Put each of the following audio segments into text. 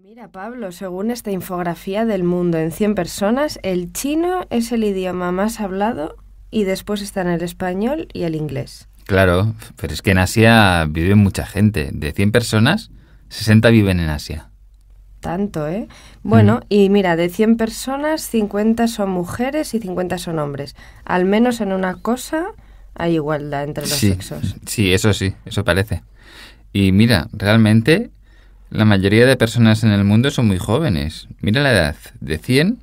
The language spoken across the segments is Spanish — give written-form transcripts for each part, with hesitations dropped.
Mira, Pablo, según esta infografía del mundo en 100 personas, el chino es el idioma más hablado y después están el español y el inglés. Claro, pero es que en Asia vive mucha gente. De 100 personas, 60 viven en Asia. Tanto, ¿eh? Bueno, y mira, de 100 personas, 50 son mujeres y 50 son hombres. Al menos en una cosa hay igualdad entre los sexos. Sí, eso parece. Y mira, realmente la mayoría de personas en el mundo son muy jóvenes. Mira la edad, de 100,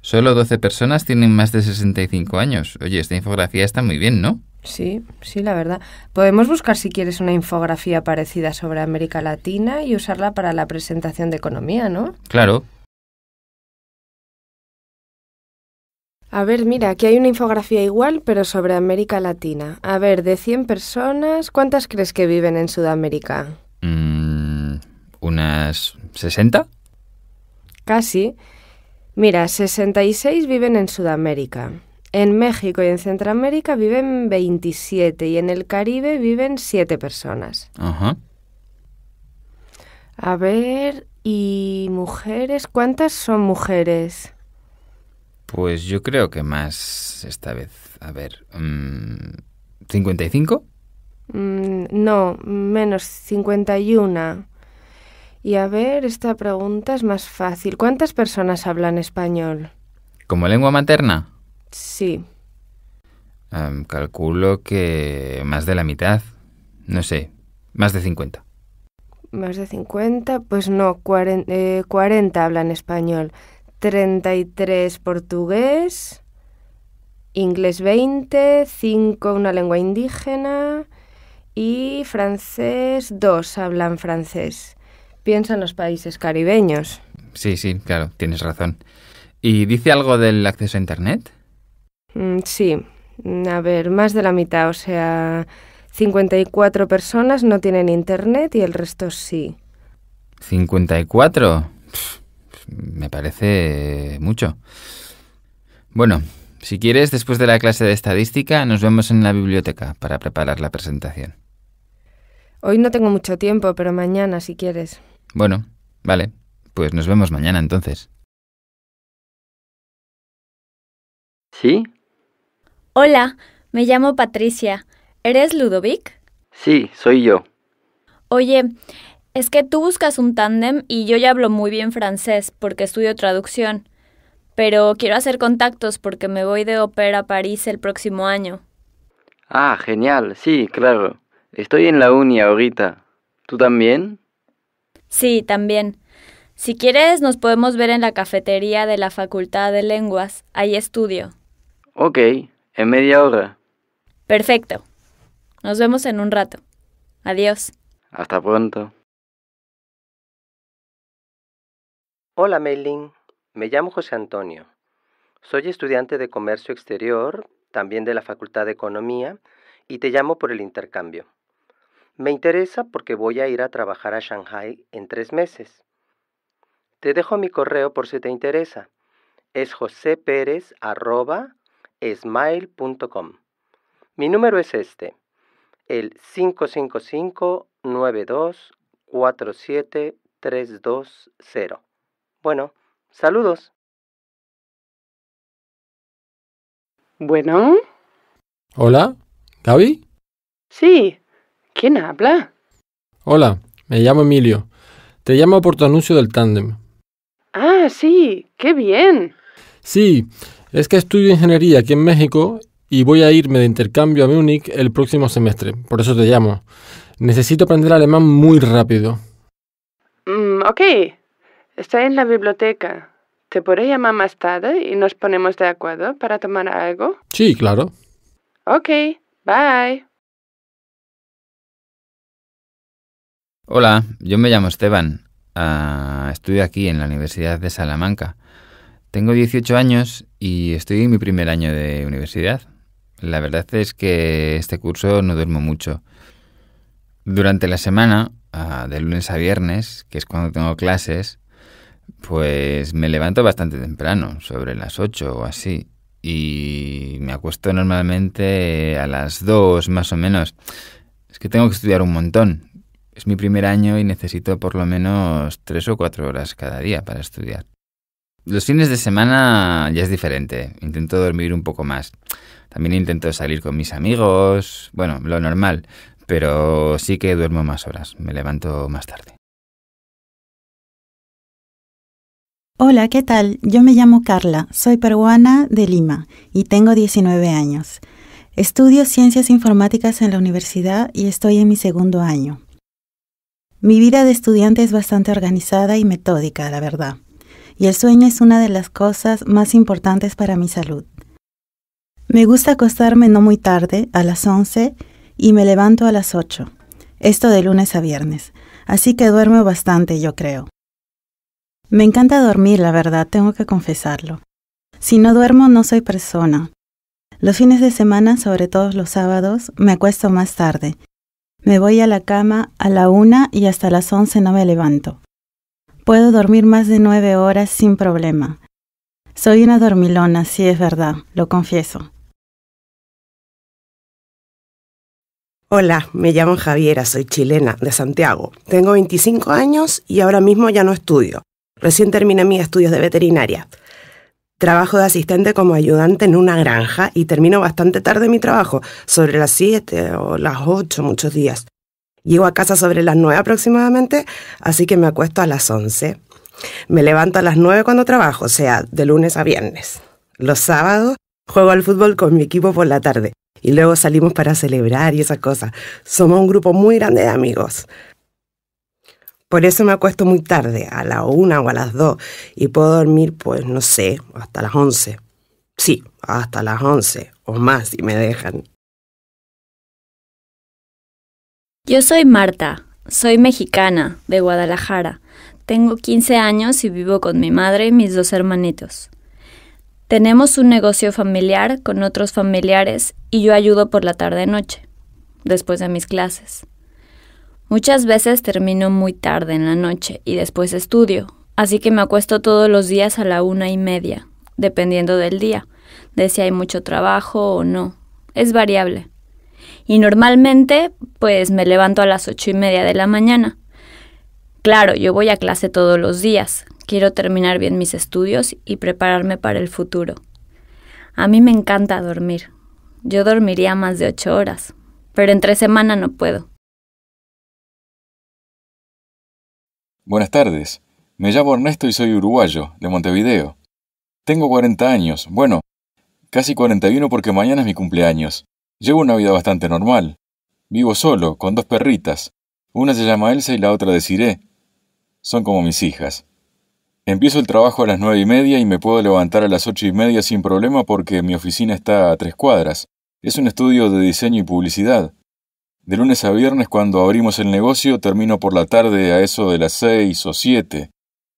solo 12 personas tienen más de 65 años. Oye, esta infografía está muy bien, ¿no? Sí, la verdad. Podemos buscar si quieres una infografía parecida sobre América Latina y usarla para la presentación de economía, ¿no? Claro. A ver, mira, aquí hay una infografía igual, pero sobre América Latina. A ver, de 100 personas, ¿cuántas crees que viven en Sudamérica? ¿Unas 60? Casi. Mira, 66 viven en Sudamérica. En México y en Centroamérica viven 27 y en el Caribe viven 7 personas. Ajá. A ver, ¿y mujeres? ¿Cuántas son mujeres? Pues yo creo que más esta vez. A ver, ¿55? No, menos 51. Y a ver, esta pregunta es más fácil. ¿Cuántas personas hablan español? ¿Como lengua materna? Sí. Calculo que más de la mitad. No sé, más de 50. ¿Más de 50? Pues no, 40 hablan español. 33 portugués, inglés 20, 5 una lengua indígena y francés 2 hablan francés. Piensa en los países caribeños. Sí, claro, tienes razón. ¿Y dice algo del acceso a Internet? Sí, a ver, más de la mitad, o sea, 54 personas no tienen Internet y el resto sí. ¿54? Me parece mucho. Bueno, si quieres, después de la clase de estadística, nos vemos en la biblioteca para preparar la presentación. Hoy no tengo mucho tiempo, pero mañana, si quieres. Bueno, vale, pues nos vemos mañana entonces. ¿Sí? Hola, me llamo Patricia. ¿Eres Ludovic? Sí, soy yo. Oye, es que tú buscas un tándem y yo ya hablo muy bien francés porque estudio traducción, pero quiero hacer contactos porque me voy de au pair a París el próximo año. Ah, genial, sí, claro. Estoy en la uni ahorita. ¿Tú también? Sí, también. Si quieres, nos podemos ver en la cafetería de la Facultad de Lenguas. Ahí estudio. Ok, en media hora. Perfecto. Nos vemos en un rato. Adiós. Hasta pronto. Hola, Meilin. Me llamo José Antonio. Soy estudiante de Comercio Exterior, también de la Facultad de Economía, y te llamo por el intercambio. Me interesa porque voy a ir a trabajar a Shanghái en 3 meses. Te dejo mi correo por si te interesa. Es joseperez@smile.com. Mi número es este, el 555-9247-320. Bueno, saludos. Bueno. Hola, ¿Gaby? Sí, ¿quién habla? Hola, me llamo Emilio. Te llamo por tu anuncio del tándem. Ah, sí, qué bien. Sí, es que estudio ingeniería aquí en México y voy a irme de intercambio a Múnich el próximo semestre. Por eso te llamo. Necesito aprender alemán muy rápido. Ok, estoy en la biblioteca. ¿Te podré llamar más tarde y nos ponemos de acuerdo para tomar algo? Sí, claro. Ok, bye. Hola, yo me llamo Esteban. Estudio aquí en la Universidad de Salamanca. Tengo 18 años y estoy en mi primer año de universidad. La verdad es que este curso no duermo mucho. Durante la semana, de lunes a viernes, que es cuando tengo clases, pues me levanto bastante temprano, sobre las 8 o así, y me acuesto normalmente a las 2 más o menos. Es que tengo que estudiar un montón. Es mi primer año y necesito por lo menos 3 o 4 horas cada día para estudiar. Los fines de semana ya es diferente. Intento dormir un poco más. También intento salir con mis amigos. Bueno, lo normal. Pero sí que duermo más horas. Me levanto más tarde. Hola, ¿qué tal? Yo me llamo Carla. Soy peruana de Lima y tengo 19 años. Estudio Ciencias Informáticas en la universidad y estoy en mi segundo año. Mi vida de estudiante es bastante organizada y metódica, la verdad. Y el sueño es una de las cosas más importantes para mi salud. Me gusta acostarme no muy tarde, a las 11, y me levanto a las 8. Esto de lunes a viernes. Así que duermo bastante, yo creo. Me encanta dormir, la verdad, tengo que confesarlo. Si no duermo, no soy persona. Los fines de semana, sobre todo los sábados, me acuesto más tarde. Me voy a la cama a la 1 y hasta las 11 no me levanto. Puedo dormir más de 9 horas sin problema. Soy una dormilona, sí es verdad, lo confieso. Hola, me llamo Javiera, soy chilena, de Santiago. Tengo 25 años y ahora mismo ya no estudio. Recién terminé mis estudios de veterinaria. Trabajo de asistente como ayudante en una granja y termino bastante tarde mi trabajo, sobre las 7 o las 8 muchos días. Llego a casa sobre las 9 aproximadamente, así que me acuesto a las 11. Me levanto a las 9 cuando trabajo, o sea, de lunes a viernes. Los sábados juego al fútbol con mi equipo por la tarde y luego salimos para celebrar y esas cosas. Somos un grupo muy grande de amigos. Por eso me acuesto muy tarde, a la 1 o a las 2, y puedo dormir, pues, no sé, hasta las 11. Sí, hasta las 11, o más si me dejan. Yo soy Marta, soy mexicana, de Guadalajara. Tengo 15 años y vivo con mi madre y mis 2 hermanitos. Tenemos un negocio familiar con otros familiares y yo ayudo por la tarde-noche, después de mis clases. Muchas veces termino muy tarde en la noche y después estudio, así que me acuesto todos los días a la 1:30, dependiendo del día, de si hay mucho trabajo o no. Es variable. Y normalmente, pues me levanto a las 8:30 de la mañana. Claro, yo voy a clase todos los días. Quiero terminar bien mis estudios y prepararme para el futuro. A mí me encanta dormir. Yo dormiría más de 8 horas, pero entre semana no puedo. Buenas tardes. Me llamo Ernesto y soy uruguayo, de Montevideo. Tengo 40 años. Bueno, casi 41 porque mañana es mi cumpleaños. Llevo una vida bastante normal. Vivo solo, con 2 perritas. Una se llama Elsa y la otra Desiree. Son como mis hijas. Empiezo el trabajo a las 9:30 y me puedo levantar a las 8:30 sin problema porque mi oficina está a 3 cuadras. Es un estudio de diseño y publicidad. De lunes a viernes, cuando abrimos el negocio, termino por la tarde a eso de las 6 o 7.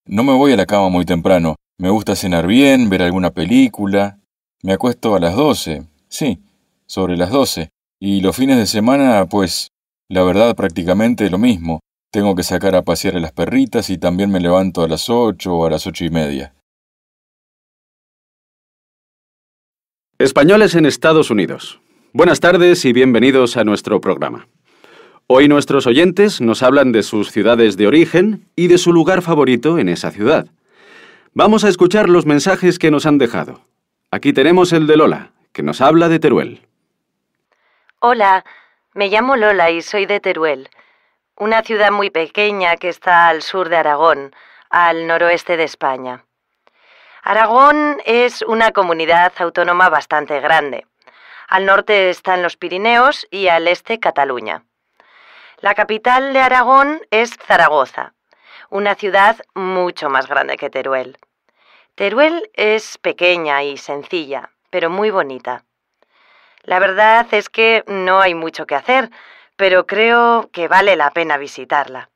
No me voy a la cama muy temprano. Me gusta cenar bien, ver alguna película. Me acuesto a las 12. Sí, sobre las 12. Y los fines de semana, pues, la verdad prácticamente lo mismo. Tengo que sacar a pasear a las perritas y también me levanto a las 8 o a las 8:30. Españoles en Estados Unidos. Buenas tardes y bienvenidos a nuestro programa. Hoy nuestros oyentes nos hablan de sus ciudades de origen y de su lugar favorito en esa ciudad. Vamos a escuchar los mensajes que nos han dejado. Aquí tenemos el de Lola, que nos habla de Teruel. Hola, me llamo Lola y soy de Teruel, una ciudad muy pequeña que está al sur de Aragón, al noroeste de España. Aragón es una comunidad autónoma bastante grande. Al norte están los Pirineos y al este Cataluña. La capital de Aragón es Zaragoza, una ciudad mucho más grande que Teruel. Teruel es pequeña y sencilla, pero muy bonita. La verdad es que no hay mucho que hacer, pero creo que vale la pena visitarla.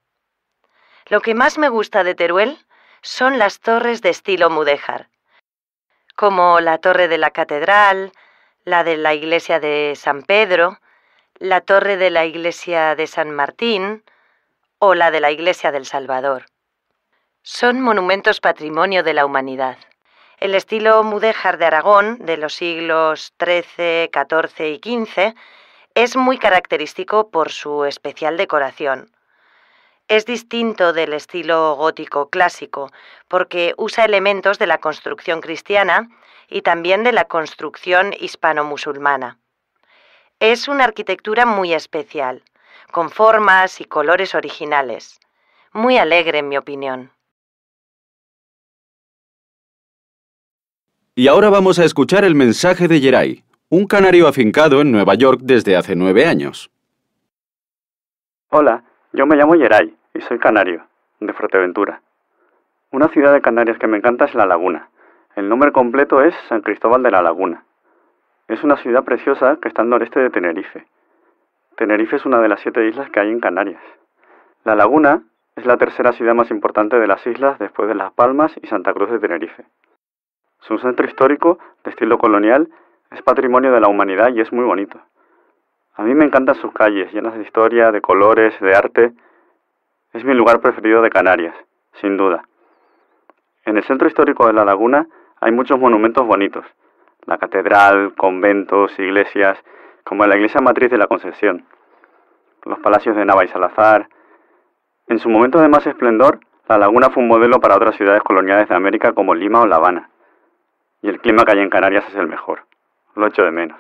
Lo que más me gusta de Teruel son las torres de estilo mudéjar, como la torre de la catedral, la de la iglesia de San Pedro, la torre de la iglesia de San Martín o la de la iglesia del Salvador. Son monumentos patrimonio de la humanidad. El estilo mudéjar de Aragón, de los siglos XIII, XIV y XV, es muy característico por su especial decoración. Es distinto del estilo gótico clásico porque usa elementos de la construcción cristiana y también de la construcción hispano-musulmana. Es una arquitectura muy especial, con formas y colores originales. Muy alegre, en mi opinión. Y ahora vamos a escuchar el mensaje de Geray, un canario afincado en Nueva York desde hace 9 años. Hola, yo me llamo Geray y soy canario, de Fuerteventura. Una ciudad de Canarias que me encanta es La Laguna. El nombre completo es San Cristóbal de la Laguna. Es una ciudad preciosa que está al noreste de Tenerife. Tenerife es una de las 7 islas que hay en Canarias. La Laguna es la tercera ciudad más importante de las islas después de Las Palmas y Santa Cruz de Tenerife. Su centro histórico, de estilo colonial, es patrimonio de la humanidad y es muy bonito. A mí me encantan sus calles, llenas de historia, de colores, de arte. Es mi lugar preferido de Canarias, sin duda. En el centro histórico de La Laguna hay muchos monumentos bonitos. La catedral, conventos, iglesias, como la iglesia matriz de la Concepción. Los palacios de Nava y Salazar. En su momento de más esplendor, La Laguna fue un modelo para otras ciudades coloniales de América como Lima o La Habana. Y el clima que hay en Canarias es el mejor. Lo echo de menos.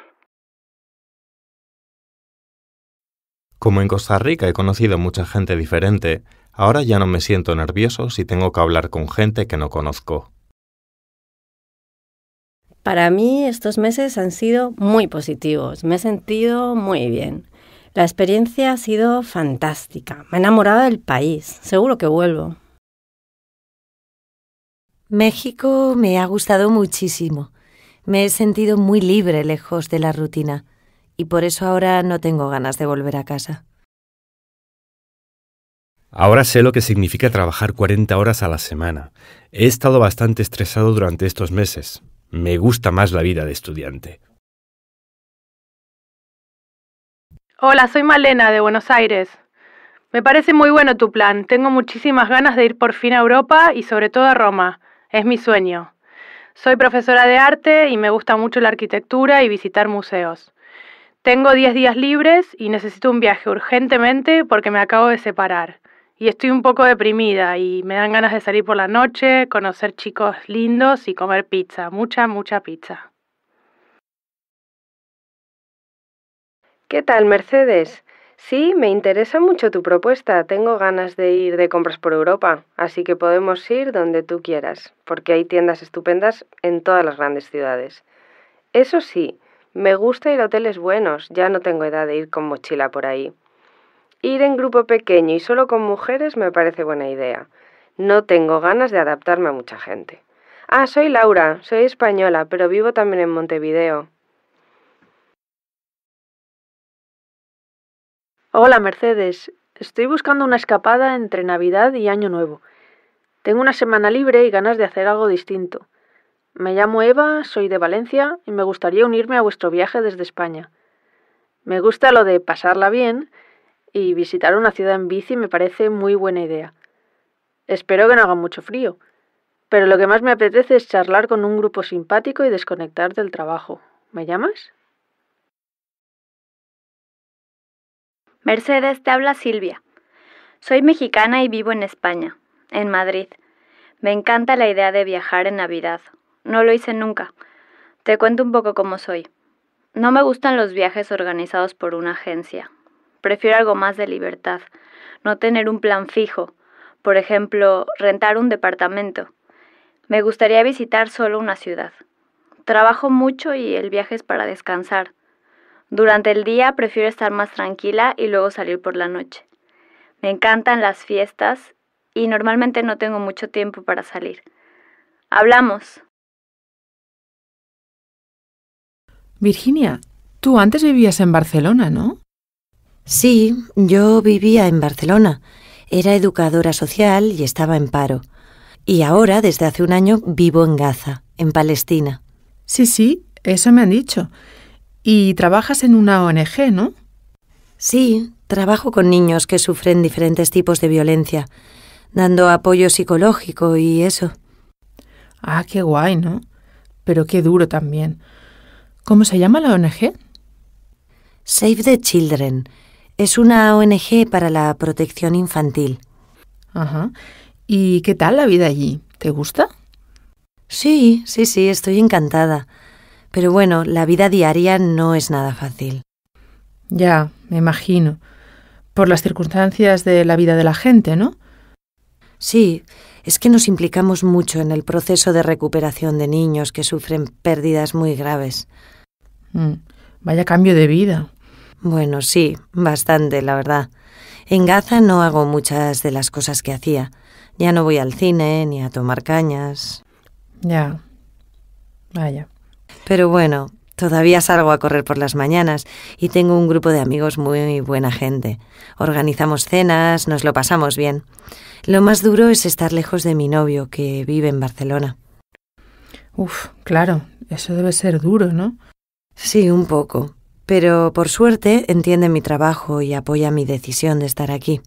Como en Costa Rica he conocido mucha gente diferente, ahora ya no me siento nervioso si tengo que hablar con gente que no conozco. Para mí estos meses han sido muy positivos. Me he sentido muy bien. La experiencia ha sido fantástica. Me he enamorado del país. Seguro que vuelvo. México me ha gustado muchísimo. Me he sentido muy libre lejos de la rutina y por eso ahora no tengo ganas de volver a casa. Ahora sé lo que significa trabajar 40 horas a la semana. He estado bastante estresado durante estos meses. Me gusta más la vida de estudiante. Hola, soy Malena, de Buenos Aires. Me parece muy bueno tu plan. Tengo muchísimas ganas de ir por fin a Europa y sobre todo a Roma. Es mi sueño. Soy profesora de arte y me gusta mucho la arquitectura y visitar museos. Tengo 10 días libres y necesito un viaje urgentemente porque me acabo de separar. Y estoy un poco deprimida y me dan ganas de salir por la noche, conocer chicos lindos y comer pizza. Mucha pizza. ¿Qué tal, Mercedes? Sí, me interesa mucho tu propuesta. Tengo ganas de ir de compras por Europa, así que podemos ir donde tú quieras, porque hay tiendas estupendas en todas las grandes ciudades. Eso sí, me gusta ir a hoteles buenos, ya no tengo edad de ir con mochila por ahí. Ir en grupo pequeño y solo con mujeres me parece buena idea. No tengo ganas de adaptarme a mucha gente. Ah, soy Laura, soy española, pero vivo también en Montevideo. Hola, Mercedes. Estoy buscando una escapada entre Navidad y Año Nuevo. Tengo una semana libre y ganas de hacer algo distinto. Me llamo Eva, soy de Valencia y me gustaría unirme a vuestro viaje desde España. Me gusta lo de pasarla bien y visitar una ciudad en bici me parece muy buena idea. Espero que no haga mucho frío, pero lo que más me apetece es charlar con un grupo simpático y desconectar del trabajo. ¿Me llamas? Mercedes, te habla Silvia. Soy mexicana y vivo en España, en Madrid. Me encanta la idea de viajar en Navidad. No lo hice nunca. Te cuento un poco cómo soy. No me gustan los viajes organizados por una agencia. Prefiero algo más de libertad. No tener un plan fijo. Por ejemplo, rentar un departamento. Me gustaría visitar solo una ciudad. Trabajo mucho y el viaje es para descansar. Durante el día prefiero estar más tranquila y luego salir por la noche. Me encantan las fiestas y normalmente no tengo mucho tiempo para salir. Hablamos. Virginia, tú antes vivías en Barcelona, ¿no? Sí, yo vivía en Barcelona. Era educadora social y estaba en paro. Y ahora, desde hace un año, vivo en Gaza, en Palestina. Sí, eso me han dicho. Y trabajas en una ONG, ¿no? Sí, trabajo con niños que sufren diferentes tipos de violencia, dando apoyo psicológico y eso. Ah, qué guay, ¿no? Pero qué duro también. ¿Cómo se llama la ONG? Save the Children. Es una ONG para la protección infantil. Ajá. ¿Y qué tal la vida allí? ¿Te gusta? Sí, estoy encantada. Pero bueno, la vida diaria no es nada fácil. Ya, me imagino. Por las circunstancias de la vida de la gente, ¿no? Sí, es que nos implicamos mucho en el proceso de recuperación de niños que sufren pérdidas muy graves. Vaya cambio de vida. Bueno, sí, bastante, la verdad. En Gaza no hago muchas de las cosas que hacía. Ya no voy al cine ni a tomar cañas. Ya, vaya. Pero bueno, todavía salgo a correr por las mañanas y tengo un grupo de amigos muy buena gente. Organizamos cenas, nos lo pasamos bien. Lo más duro es estar lejos de mi novio, que vive en Barcelona. Uf, claro, eso debe ser duro, ¿no? Sí, un poco. Pero por suerte entiende mi trabajo y apoya mi decisión de estar aquí.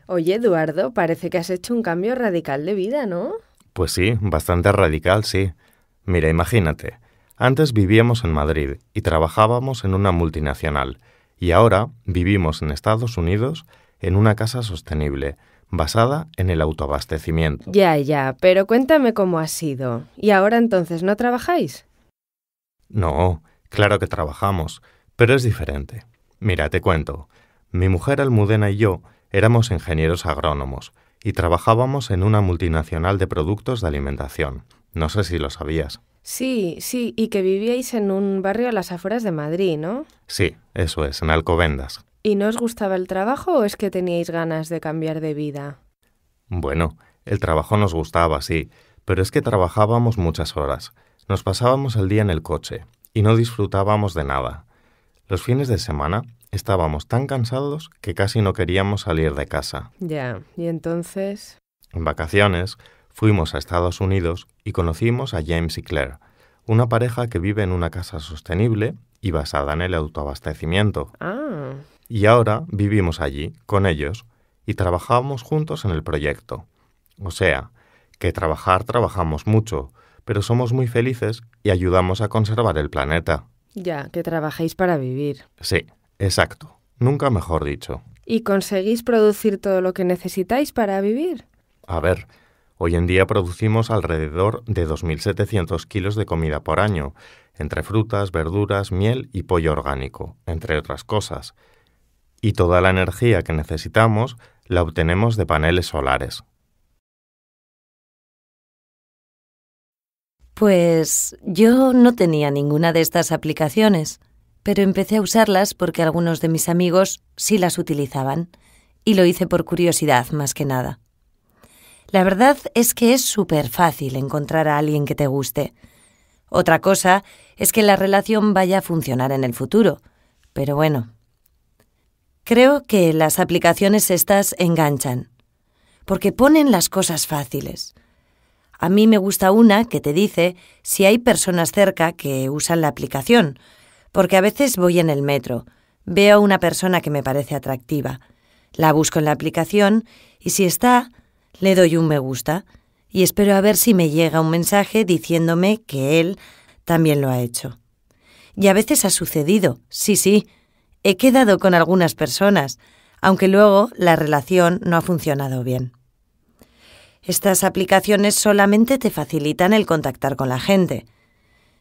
Oye, Eduardo, parece que has hecho un cambio radical de vida, ¿no? Pues sí, bastante radical, sí. Mira, imagínate, antes vivíamos en Madrid y trabajábamos en una multinacional, y ahora vivimos en Estados Unidos en una casa sostenible, basada en el autoabastecimiento. Ya, pero cuéntame cómo ha sido. ¿Y ahora entonces no trabajáis? No, claro que trabajamos, pero es diferente. Mira, te cuento. Mi mujer Almudena y yo éramos ingenieros agrónomos y trabajábamos en una multinacional de productos de alimentación. No sé si lo sabías. Sí, y que vivíais en un barrio a las afueras de Madrid, ¿no? Sí, eso es, en Alcobendas. ¿Y no os gustaba el trabajo o es que teníais ganas de cambiar de vida? Bueno, el trabajo nos gustaba, sí, pero es que trabajábamos muchas horas. Nos pasábamos el día en el coche y no disfrutábamos de nada. Los fines de semana estábamos tan cansados que casi no queríamos salir de casa. Ya, ¿y entonces? En vacaciones fuimos a Estados Unidos y conocimos a James y Claire, una pareja que vive en una casa sostenible y basada en el autoabastecimiento. Ah. Y ahora vivimos allí, con ellos, y trabajamos juntos en el proyecto. O sea, que trabajamos mucho, pero somos muy felices y ayudamos a conservar el planeta. Ya, que trabajáis para vivir. Sí, exacto. Nunca mejor dicho. ¿Y conseguís producir todo lo que necesitáis para vivir? A ver, hoy en día producimos alrededor de 2.700 kilos de comida por año, entre frutas, verduras, miel y pollo orgánico, entre otras cosas. Y toda la energía que necesitamos la obtenemos de paneles solares. Pues yo no tenía ninguna de estas aplicaciones, pero empecé a usarlas porque algunos de mis amigos sí las utilizaban, y lo hice por curiosidad más que nada. La verdad es que es súper fácil encontrar a alguien que te guste. Otra cosa es que la relación vaya a funcionar en el futuro, pero bueno. Creo que las aplicaciones estas enganchan, porque ponen las cosas fáciles. A mí me gusta una que te dice si hay personas cerca que usan la aplicación, porque a veces voy en el metro, veo a una persona que me parece atractiva, la busco en la aplicación y si está, le doy un me gusta y espero a ver si me llega un mensaje diciéndome que él también lo ha hecho. Y a veces ha sucedido, sí, he quedado con algunas personas, aunque luego la relación no ha funcionado bien. Estas aplicaciones solamente te facilitan el contactar con la gente.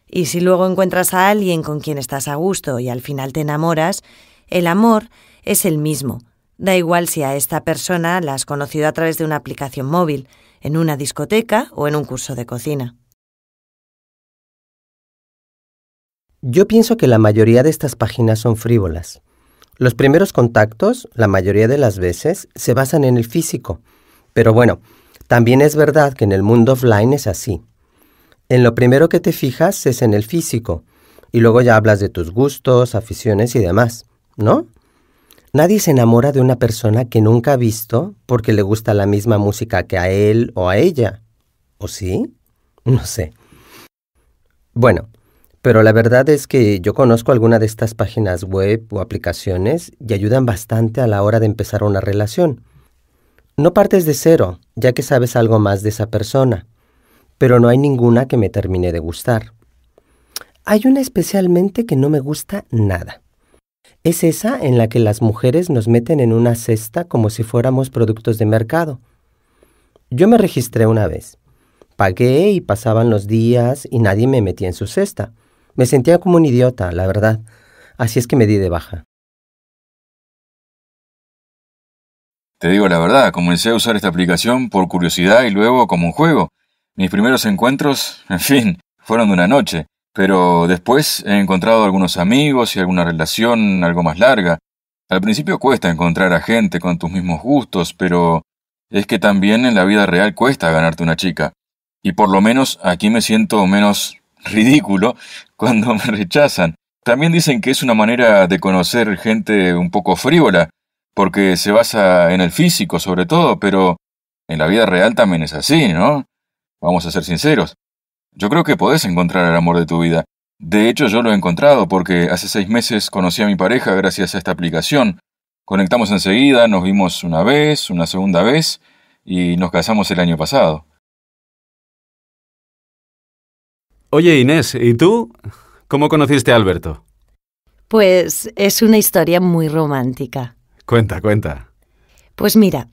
Y si luego encuentras a alguien con quien estás a gusto y al final te enamoras, el amor es el mismo. Da igual si a esta persona la has conocido a través de una aplicación móvil, en una discoteca o en un curso de cocina. Yo pienso que la mayoría de estas páginas son frívolas. Los primeros contactos, la mayoría de las veces, se basan en el físico. Pero bueno, también es verdad que en el mundo offline es así. En lo primero que te fijas es en el físico, y luego ya hablas de tus gustos, aficiones y demás, ¿no? Nadie se enamora de una persona que nunca ha visto porque le gusta la misma música que a él o a ella. ¿O sí? No sé. Bueno, pero la verdad es que yo conozco alguna de estas páginas web o aplicaciones y ayudan bastante a la hora de empezar una relación. No partes de cero, ya que sabes algo más de esa persona, pero no hay ninguna que me termine de gustar. Hay una especialmente que no me gusta nada. Es esa en la que las mujeres nos meten en una cesta como si fuéramos productos de mercado. Yo me registré una vez. Pagué y pasaban los días y nadie me metía en su cesta. Me sentía como un idiota, la verdad. Así es que me di de baja. Te digo la verdad, comencé a usar esta aplicación por curiosidad y luego como un juego. Mis primeros encuentros, en fin, fueron de una noche, pero después he encontrado algunos amigos y alguna relación algo más larga. Al principio cuesta encontrar a gente con tus mismos gustos, pero es que también en la vida real cuesta ganarte una chica. Y por lo menos aquí me siento menos ridículo cuando me rechazan. También dicen que es una manera de conocer gente un poco frívola, porque se basa en el físico sobre todo, pero en la vida real también es así, ¿no? Vamos a ser sinceros. Yo creo que podés encontrar el amor de tu vida. De hecho, yo lo he encontrado porque hace 6 meses conocí a mi pareja gracias a esta aplicación. Conectamos enseguida, nos vimos una vez, una segunda vez y nos casamos el año pasado. Oye, Inés, ¿y tú? ¿Cómo conociste a Alberto? Pues es una historia muy romántica. Cuenta, cuenta. Pues mira,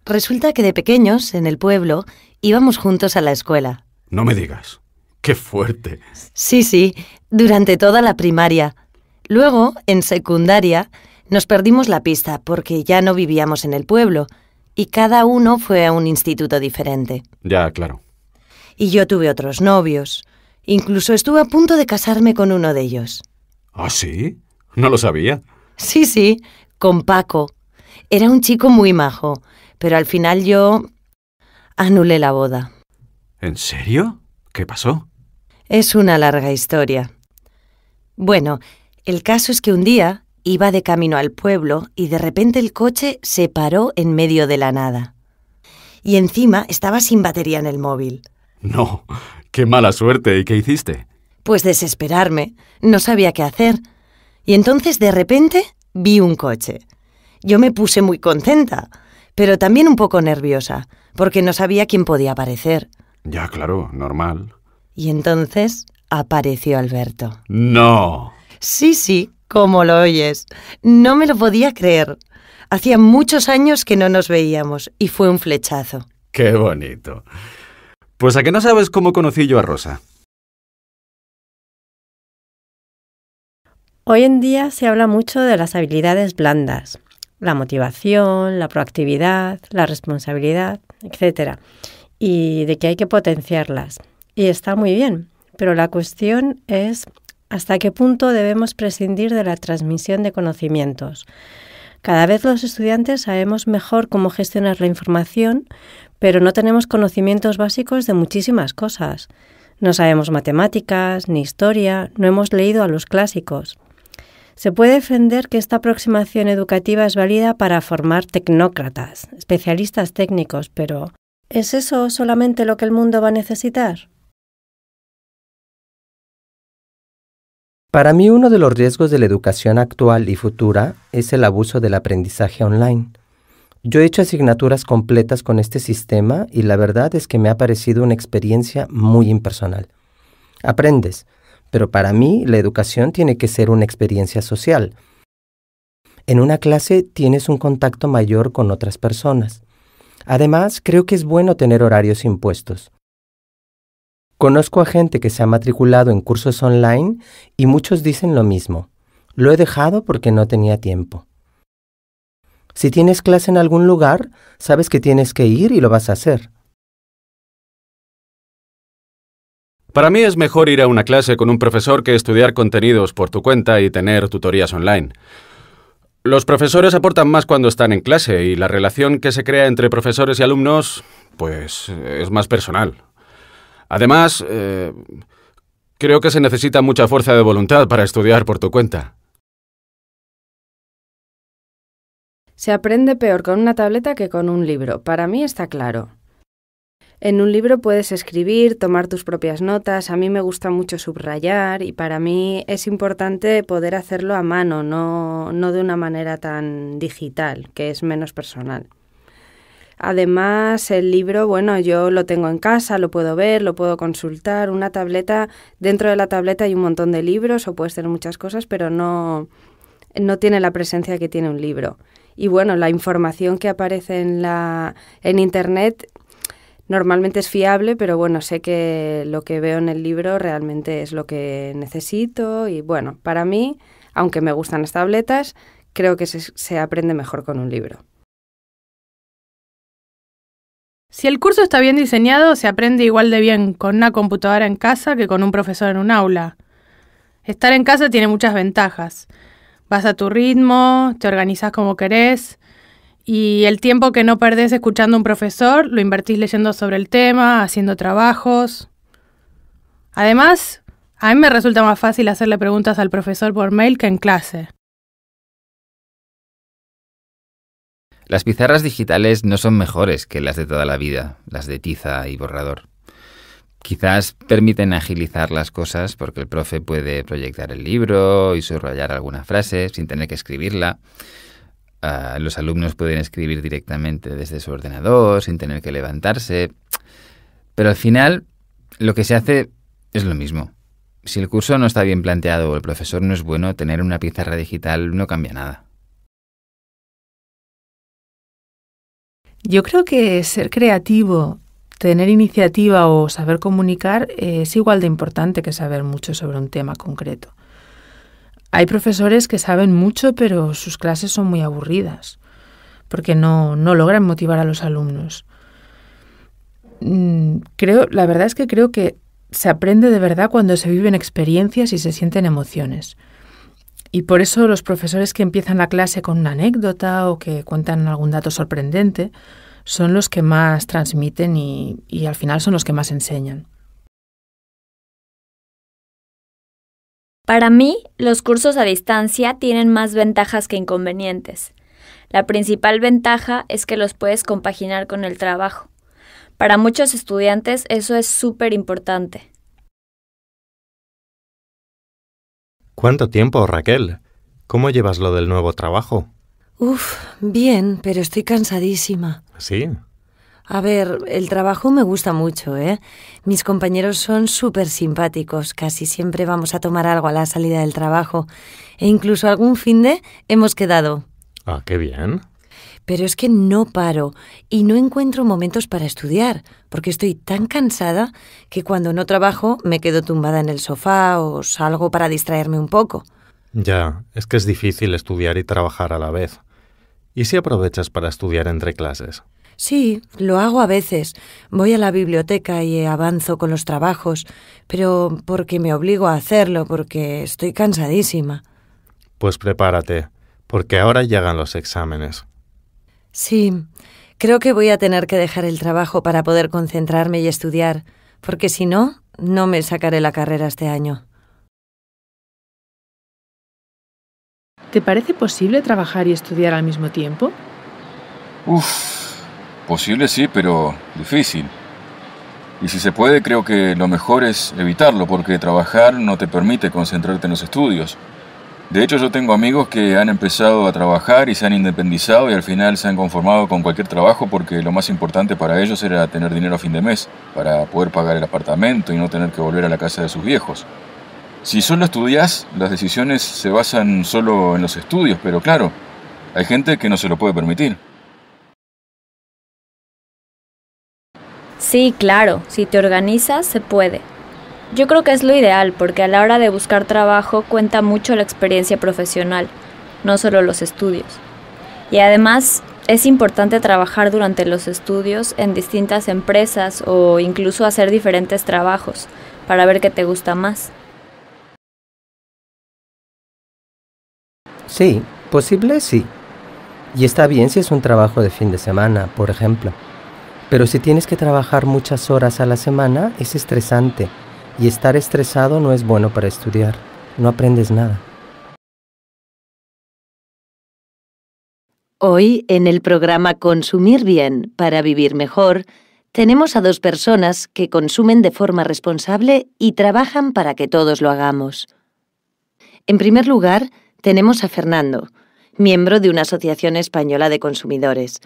resulta que de pequeños, en el pueblo, íbamos juntos a la escuela. No me digas. ¡Qué fuerte! Sí, durante toda la primaria. Luego, en secundaria, nos perdimos la pista porque ya no vivíamos en el pueblo y cada uno fue a un instituto diferente. Ya, claro. Y yo tuve otros novios. Incluso estuve a punto de casarme con uno de ellos. ¿Ah, sí? No lo sabía. Sí, con Paco. Era un chico muy majo, pero al final yo anulé la boda. ¿En serio? ¿Qué pasó? Es una larga historia. Bueno, el caso es que un día iba de camino al pueblo y de repente el coche se paró en medio de la nada. Y encima estaba sin batería en el móvil. No, qué mala suerte. ¿Y qué hiciste? Pues desesperarme. No sabía qué hacer. Y entonces de repente vi un coche. Yo me puse muy contenta, pero también un poco nerviosa, porque no sabía quién podía aparecer. Ya, claro, normal. Y entonces apareció Alberto. ¡No! Sí, como lo oyes. No me lo podía creer. Hacía muchos años que no nos veíamos y fue un flechazo. ¡Qué bonito! Pues ¿a qué no sabes cómo conocí yo a Rosa? Hoy en día se habla mucho de las habilidades blandas, la motivación, la proactividad, la responsabilidad, etc. Y de que hay que potenciarlas. Y está muy bien, pero la cuestión es hasta qué punto debemos prescindir de la transmisión de conocimientos. Cada vez los estudiantes sabemos mejor cómo gestionar la información, pero no tenemos conocimientos básicos de muchísimas cosas. No sabemos matemáticas, ni historia, no hemos leído a los clásicos. Se puede defender que esta aproximación educativa es válida para formar tecnócratas, especialistas técnicos, pero ¿es eso solamente lo que el mundo va a necesitar? Para mí, uno de los riesgos de la educación actual y futura es el abuso del aprendizaje online. Yo he hecho asignaturas completas con este sistema y la verdad es que me ha parecido una experiencia muy impersonal. Aprendes, pero para mí la educación tiene que ser una experiencia social. En una clase tienes un contacto mayor con otras personas. Además, creo que es bueno tener horarios impuestos. Conozco a gente que se ha matriculado en cursos online y muchos dicen lo mismo. Lo he dejado porque no tenía tiempo. Si tienes clase en algún lugar, sabes que tienes que ir y lo vas a hacer. Para mí es mejor ir a una clase con un profesor que estudiar contenidos por tu cuenta y tener tutorías online. Los profesores aportan más cuando están en clase y la relación que se crea entre profesores y alumnos, pues, es más personal. Además, creo que se necesita mucha fuerza de voluntad para estudiar por tu cuenta. Se aprende peor con una tableta que con un libro. Para mí está claro. En un libro puedes escribir, tomar tus propias notas. A mí me gusta mucho subrayar y para mí es importante poder hacerlo a mano, no de una manera tan digital, que es menos personal. Además, el libro, bueno, yo lo tengo en casa, lo puedo ver, lo puedo consultar. Una tableta, dentro de la tableta hay un montón de libros o puedes tener muchas cosas, pero no no tiene la presencia que tiene un libro. Y bueno, la información que aparece en Internet normalmente es fiable, pero bueno, sé que lo que veo en el libro realmente es lo que necesito y bueno, para mí, aunque me gustan las tabletas, creo que se aprende mejor con un libro. Si el curso está bien diseñado, se aprende igual de bien con una computadora en casa que con un profesor en un aula. Estar en casa tiene muchas ventajas. Vas a tu ritmo, te organizás como querés y el tiempo que no perdés escuchando a un profesor lo invertís leyendo sobre el tema, haciendo trabajos. Además, a mí me resulta más fácil hacerle preguntas al profesor por mail que en clase. Las pizarras digitales no son mejores que las de toda la vida, las de tiza y borrador. Quizás permiten agilizar las cosas porque el profe puede proyectar el libro y subrayar alguna frase sin tener que escribirla. Los alumnos pueden escribir directamente desde su ordenador sin tener que levantarse. Pero al final, lo que se hace es lo mismo. Si el curso no está bien planteado o el profesor no es bueno, tener una pizarra digital no cambia nada. Yo creo que ser creativo, tener iniciativa o saber comunicar es igual de importante que saber mucho sobre un tema concreto. Hay profesores que saben mucho, pero sus clases son muy aburridas, porque no logran motivar a los alumnos. La verdad es que creo que se aprende de verdad cuando se viven experiencias y se sienten emociones. Y por eso los profesores que empiezan la clase con una anécdota o que cuentan algún dato sorprendente son los que más transmiten y al final son los que más enseñan. Para mí, los cursos a distancia tienen más ventajas que inconvenientes. La principal ventaja es que los puedes compaginar con el trabajo. Para muchos estudiantes eso es súper importante. ¿Cuánto tiempo, Raquel? ¿Cómo llevas lo del nuevo trabajo? Bien, pero estoy cansadísima. ¿Sí? A ver, el trabajo me gusta mucho, ¿eh? Mis compañeros son súper simpáticos. Casi siempre vamos a tomar algo a la salida del trabajo. E incluso algún finde hemos quedado. Ah, qué bien. Pero es que no paro y no encuentro momentos para estudiar, porque estoy tan cansada que cuando no trabajo me quedo tumbada en el sofá o salgo para distraerme un poco. Ya, es que es difícil estudiar y trabajar a la vez. ¿Y si aprovechas para estudiar entre clases? Sí, lo hago a veces. Voy a la biblioteca y avanzo con los trabajos, pero porque me obligo a hacerlo, porque estoy cansadísima. Pues prepárate, porque ahora llegan los exámenes. Sí, creo que voy a tener que dejar el trabajo para poder concentrarme y estudiar, porque si no, no me sacaré la carrera este año. ¿Te parece posible trabajar y estudiar al mismo tiempo? Posible sí, pero difícil. Y si se puede, creo que lo mejor es evitarlo, porque trabajar no te permite concentrarte en los estudios. De hecho, yo tengo amigos que han empezado a trabajar y se han independizado y al final se han conformado con cualquier trabajo porque lo más importante para ellos era tener dinero a fin de mes, para poder pagar el apartamento y no tener que volver a la casa de sus viejos. Si solo estudias, las decisiones se basan solo en los estudios, pero claro, hay gente que no se lo puede permitir. Sí, claro, si te organizas, se puede. Yo creo que es lo ideal, porque a la hora de buscar trabajo cuenta mucho la experiencia profesional, no solo los estudios. Y además, es importante trabajar durante los estudios en distintas empresas o incluso hacer diferentes trabajos para ver qué te gusta más. Sí, posible sí. Y está bien si es un trabajo de fin de semana, por ejemplo. Pero si tienes que trabajar muchas horas a la semana, es estresante. Y estar estresado no es bueno para estudiar. No aprendes nada. Hoy, en el programa Consumir bien para vivir mejor, tenemos a dos personas que consumen de forma responsable y trabajan para que todos lo hagamos. En primer lugar, tenemos a Fernando, miembro de una asociación española de consumidores.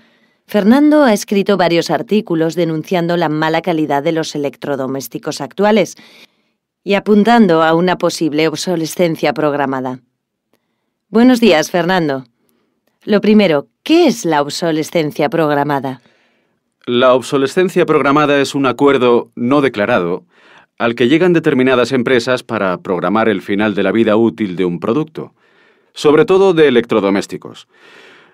Fernando ha escrito varios artículos denunciando la mala calidad de los electrodomésticos actuales y apuntando a una posible obsolescencia programada. Buenos días, Fernando. Lo primero, ¿qué es la obsolescencia programada? La obsolescencia programada es un acuerdo no declarado al que llegan determinadas empresas para programar el final de la vida útil de un producto, sobre todo de electrodomésticos.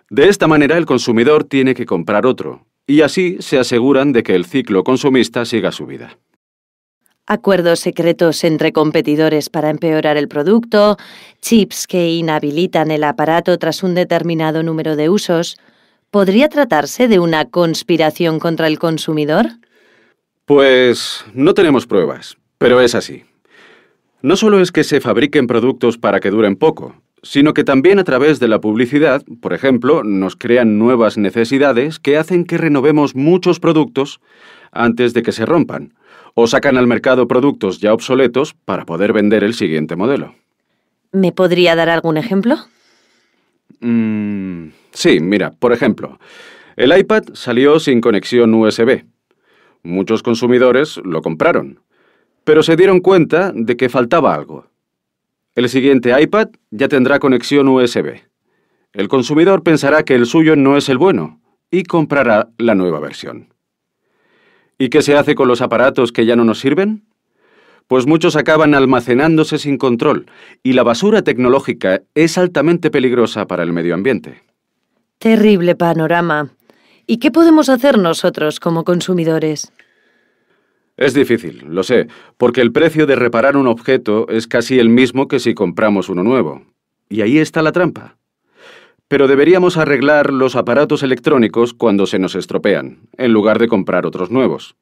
De esta manera, el consumidor tiene que comprar otro, y así se aseguran de que el ciclo consumista siga su vida. Acuerdos secretos entre competidores para empeorar el producto, chips que inhabilitan el aparato tras un determinado número de usos. ¿Podría tratarse de una conspiración contra el consumidor? Pues no tenemos pruebas, pero es así. No solo es que se fabriquen productos para que duren poco, sino que también a través de la publicidad, por ejemplo, nos crean nuevas necesidades que hacen que renovemos muchos productos antes de que se rompan, o sacan al mercado productos ya obsoletos para poder vender el siguiente modelo. ¿Me podría dar algún ejemplo? Sí, mira, por ejemplo, el iPad salió sin conexión USB. Muchos consumidores lo compraron, pero se dieron cuenta de que faltaba algo. El siguiente iPad ya tendrá conexión USB. El consumidor pensará que el suyo no es el bueno y comprará la nueva versión. ¿Y qué se hace con los aparatos que ya no nos sirven? Pues muchos acaban almacenándose sin control y la basura tecnológica es altamente peligrosa para el medio ambiente. Terrible panorama. ¿Y qué podemos hacer nosotros como consumidores? Es difícil, lo sé, porque el precio de reparar un objeto es casi el mismo que si compramos uno nuevo. Y ahí está la trampa. Pero deberíamos arreglar los aparatos electrónicos cuando se nos estropean, en lugar de comprar otros nuevos.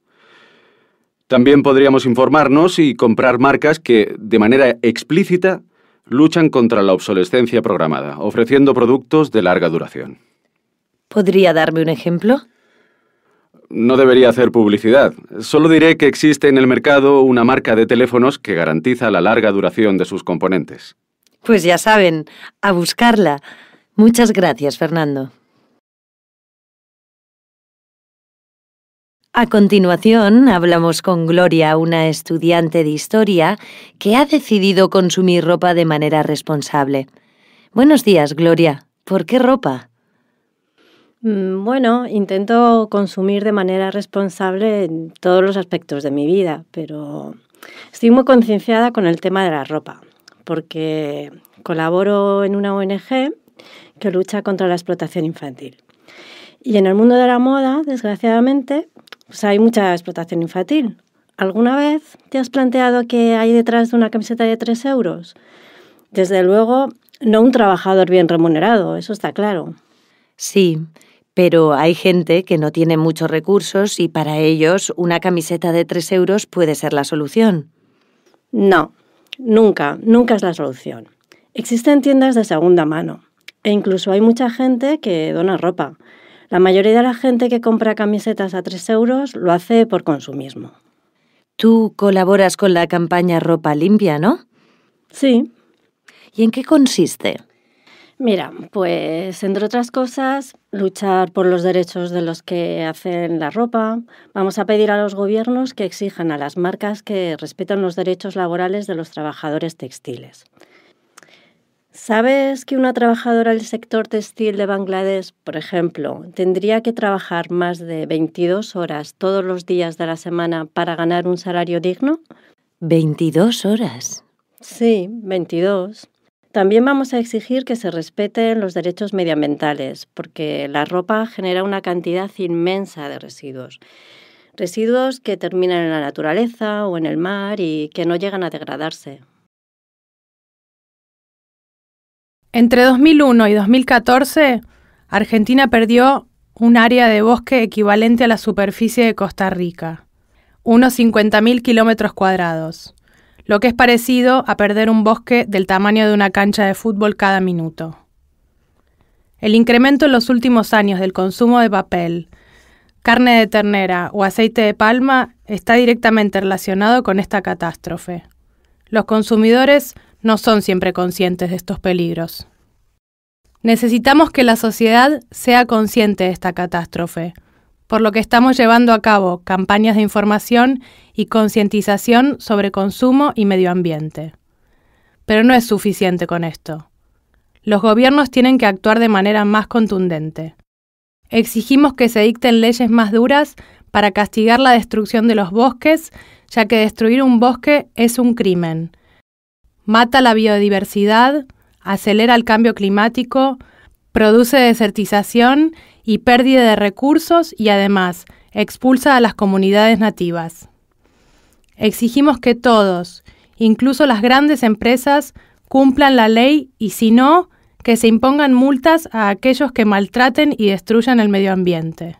También podríamos informarnos y comprar marcas que, de manera explícita, luchan contra la obsolescencia programada, ofreciendo productos de larga duración. ¿Podría darme un ejemplo? No debería hacer publicidad. Solo diré que existe en el mercado una marca de teléfonos que garantiza la larga duración de sus componentes. Pues ya saben, a buscarla. Muchas gracias, Fernando. A continuación, hablamos con Gloria, una estudiante de historia que ha decidido consumir ropa de manera responsable. Buenos días, Gloria. ¿Por qué ropa? Bueno, intento consumir de manera responsable en todos los aspectos de mi vida, pero estoy muy concienciada con el tema de la ropa, porque colaboro en una ONG que lucha contra la explotación infantil. Y en el mundo de la moda, desgraciadamente, pues hay mucha explotación infantil. ¿Alguna vez te has planteado qué hay detrás de una camiseta de 3 euros? Desde luego, no un trabajador bien remunerado, eso está claro. Sí, pero hay gente que no tiene muchos recursos y para ellos una camiseta de 3 euros puede ser la solución. No, nunca es la solución. Existen tiendas de segunda mano e incluso hay mucha gente que dona ropa. La mayoría de la gente que compra camisetas a 3 euros lo hace por consumismo. Tú colaboras con la campaña Ropa Limpia, ¿no? Sí. ¿Y en qué consiste? Mira, pues entre otras cosas, luchar por los derechos de los que hacen la ropa. Vamos a pedir a los gobiernos que exijan a las marcas que respeten los derechos laborales de los trabajadores textiles. ¿Sabes que una trabajadora del sector textil de Bangladesh, por ejemplo, tendría que trabajar más de 22 horas todos los días de la semana para ganar un salario digno? ¿22 horas? Sí, 22. También vamos a exigir que se respeten los derechos medioambientales, porque la ropa genera una cantidad inmensa de residuos. Residuos que terminan en la naturaleza o en el mar y que no llegan a degradarse. Entre 2001 y 2014, Argentina perdió un área de bosque equivalente a la superficie de Costa Rica, unos 50.000 kilómetros cuadrados, lo que es parecido a perder un bosque del tamaño de una cancha de fútbol cada minuto. El incremento en los últimos años del consumo de papel, carne de ternera o aceite de palma está directamente relacionado con esta catástrofe. Los consumidores no son siempre conscientes de estos peligros. Necesitamos que la sociedad sea consciente de esta catástrofe, por lo que estamos llevando a cabo campañas de información y concientización sobre consumo y medio ambiente. Pero no es suficiente con esto. los gobiernos tienen que actuar de manera más contundente. Exigimos que se dicten leyes más duras para castigar la destrucción de los bosques, ya que destruir un bosque es un crimen. Mata la biodiversidad, acelera el cambio climático, produce desertización y pérdida de recursos y además expulsa a las comunidades nativas. Exigimos que todos, incluso las grandes empresas, cumplan la ley y si no, que se impongan multas a aquellos que maltraten y destruyan el medio ambiente.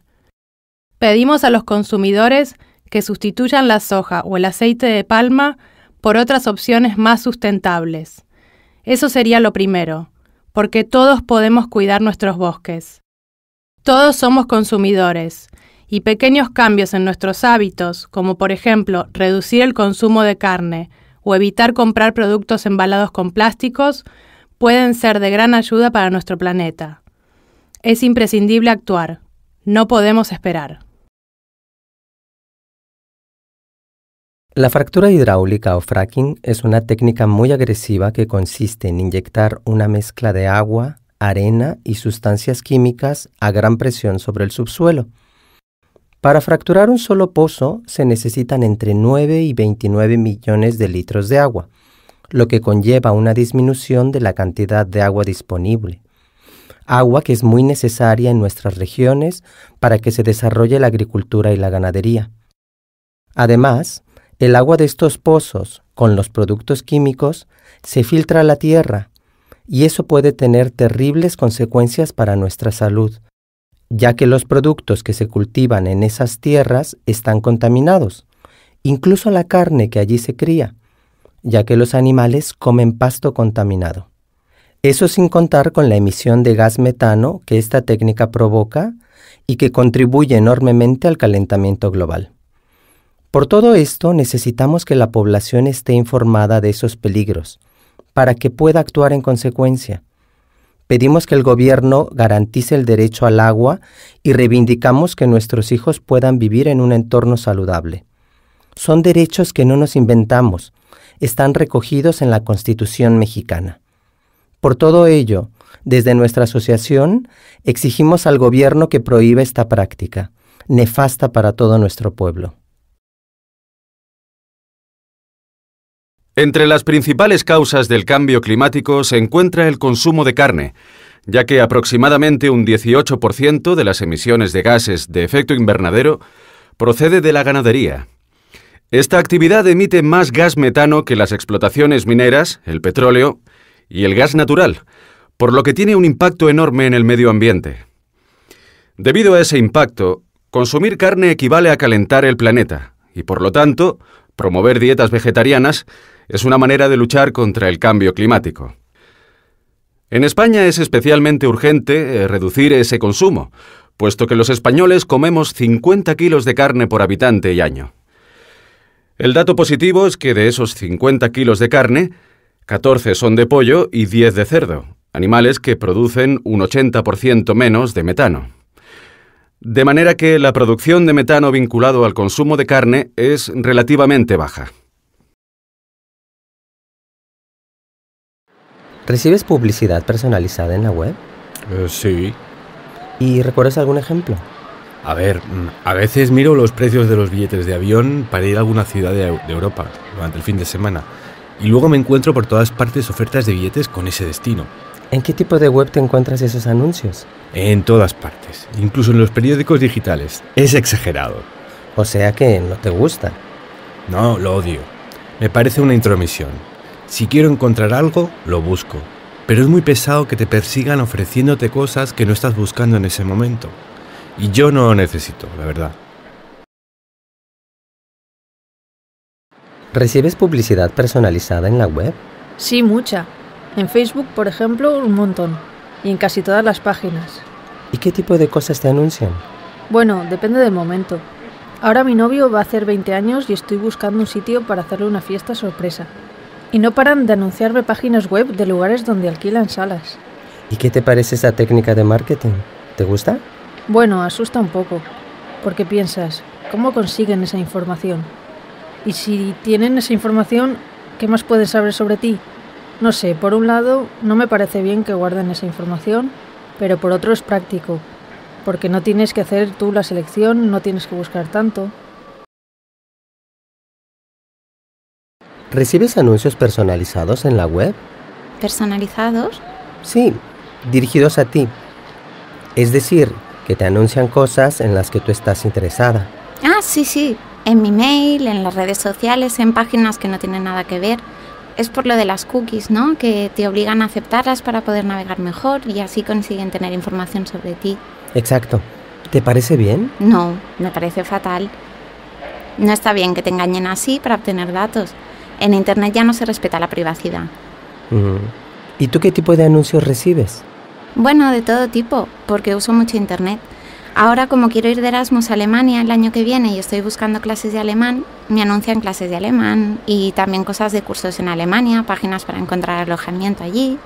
Pedimos a los consumidores que sustituyan la soja o el aceite de palma por otras opciones más sustentables. Eso sería lo primero, porque todos podemos cuidar nuestros bosques. Todos somos consumidores, y pequeños cambios en nuestros hábitos, como por ejemplo reducir el consumo de carne o evitar comprar productos embalados con plásticos, pueden ser de gran ayuda para nuestro planeta. Es imprescindible actuar. No podemos esperar. La fractura hidráulica o fracking es una técnica muy agresiva que consiste en inyectar una mezcla de agua, arena y sustancias químicas a gran presión sobre el subsuelo. Para fracturar un solo pozo se necesitan entre 9 y 29 millones de litros de agua, lo que conlleva una disminución de la cantidad de agua disponible. Agua que es muy necesaria en nuestras regiones para que se desarrolle la agricultura y la ganadería. Además, el agua de estos pozos, con los productos químicos, se filtra a la tierra, y eso puede tener terribles consecuencias para nuestra salud, ya que los productos que se cultivan en esas tierras están contaminados, incluso la carne que allí se cría, ya que los animales comen pasto contaminado. Eso sin contar con la emisión de gas metano que esta técnica provoca y que contribuye enormemente al calentamiento global. Por todo esto, necesitamos que la población esté informada de esos peligros, para que pueda actuar en consecuencia. Pedimos que el gobierno garantice el derecho al agua y reivindicamos que nuestros hijos puedan vivir en un entorno saludable. Son derechos que no nos inventamos, están recogidos en la Constitución mexicana. Por todo ello, desde nuestra asociación, exigimos al gobierno que prohíba esta práctica, nefasta para todo nuestro pueblo. Entre las principales causas del cambio climático se encuentra el consumo de carne, ya que aproximadamente un 18% de las emisiones de gases de efecto invernadero procede de la ganadería. Esta actividad emite más gas metano que las explotaciones mineras, el petróleo y el gas natural, por lo que tiene un impacto enorme en el medio ambiente. Debido a ese impacto, consumir carne equivale a calentar el planeta y, por lo tanto, promover dietas vegetarianas es una manera de luchar contra el cambio climático. En España es especialmente urgente reducir ese consumo, puesto que los españoles comemos 50 kilos de carne por habitante y año. El dato positivo es que de esos 50 kilos de carne, 14 son de pollo y 10 de cerdo, animales que producen un 80% menos de metano. De manera que la producción de metano vinculado al consumo de carne es relativamente baja. ¿Recibes publicidad personalizada en la web? Sí. ¿Y recuerdas algún ejemplo? A ver, a veces miro los precios de los billetes de avión para ir a alguna ciudad de Europa durante el fin de semana y luego me encuentro por todas partes ofertas de billetes con ese destino. ¿En qué tipo de web te encuentras esos anuncios? En todas partes, incluso en los periódicos digitales. Es exagerado. O sea que no te gusta. No, lo odio. Me parece una intromisión. Si quiero encontrar algo, lo busco. Pero es muy pesado que te persigan ofreciéndote cosas que no estás buscando en ese momento. Y yo no lo necesito, la verdad. ¿Recibes publicidad personalizada en la web? Sí, mucha. En Facebook, por ejemplo, un montón. Y en casi todas las páginas. ¿Y qué tipo de cosas te anuncian? Bueno, depende del momento. Ahora mi novio va a hacer 20 años y estoy buscando un sitio para hacerle una fiesta sorpresa. Y no paran de anunciarme páginas web de lugares donde alquilan salas. ¿Y qué te parece esa técnica de marketing? ¿Te gusta? Bueno, asusta un poco. Porque piensas, ¿cómo consiguen esa información? Y si tienen esa información, ¿qué más pueden saber sobre ti? No sé, por un lado no me parece bien que guarden esa información, pero por otro es práctico, porque no tienes que hacer tú la selección, no tienes que buscar tanto. ¿Recibes anuncios personalizados en la web? ¿Personalizados? Sí, dirigidos a ti. Es decir, que te anuncian cosas en las que tú estás interesada. Ah, sí. En mi mail, en las redes sociales, en páginas que no tienen nada que ver. Es por lo de las cookies, ¿no? Que te obligan a aceptarlas para poder navegar mejor y así consiguen tener información sobre ti. Exacto. ¿Te parece bien? No, me parece fatal. No está bien que te engañen así para obtener datos. En Internet ya no se respeta la privacidad. ¿Y tú qué tipo de anuncios recibes? Bueno, de todo tipo, porque uso mucho Internet. Ahora, como quiero ir de Erasmus a Alemania el año que viene y estoy buscando clases de alemán, me anuncian clases de alemán y también cosas de cursos en Alemania, páginas para encontrar alojamiento allí.